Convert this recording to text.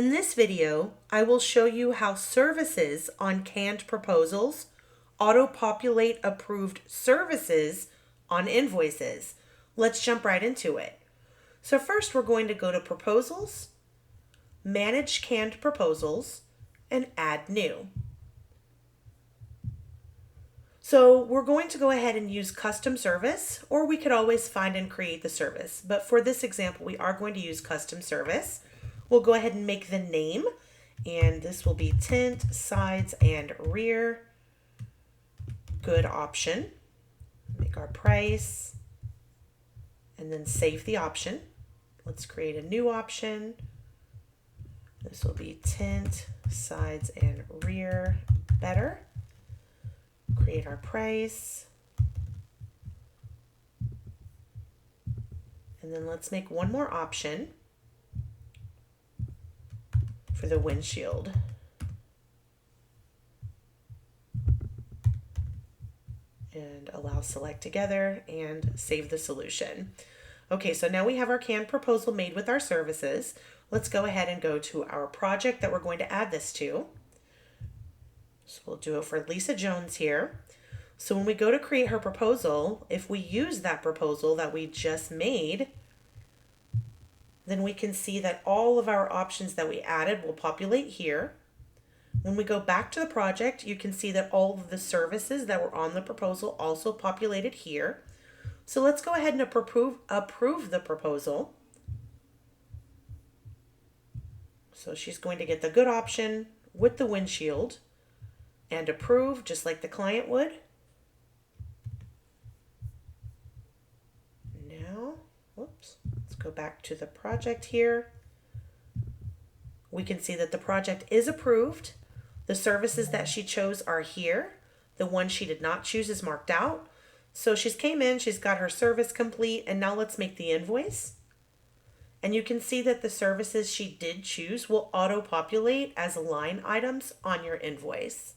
In this video, I will show you how services on canned proposals auto-populate approved services on invoices. Let's jump right into it. So first we're going to go to Proposals, Manage Canned Proposals, and Add New. So we're going to go ahead and use custom service, or we could always find and create the service. But for this example, we are going to use custom service. We'll go ahead and make the name, and this will be tint, sides, and rear. Good option. Make our price, and then save the option. Let's create a new option. This will be tint, sides, and rear better. Create our price. And then let's make one more option for the windshield. And allow select together and save the solution. Okay, so now we have our canned proposal made with our services. Let's go ahead and go to our project that we're going to add this to. So we'll do it for Lisa Jones here. So when we go to create her proposal, if we use that proposal that we just made, then we can see that all of our options that we added will populate here. When we go back to the project, you can see that all of the services that were on the proposal also populated here. So let's go ahead and approve the proposal. So she's going to get the good option with the windshield and approve just like the client would. Now, whoops, let's go back to the project here. We can see that the project is approved. The services that she chose are here. The one she did not choose is marked out. So she's came in, she's got her service complete, and now let's make the invoice. And you can see that the services she did choose will auto-populate as line items on your invoice.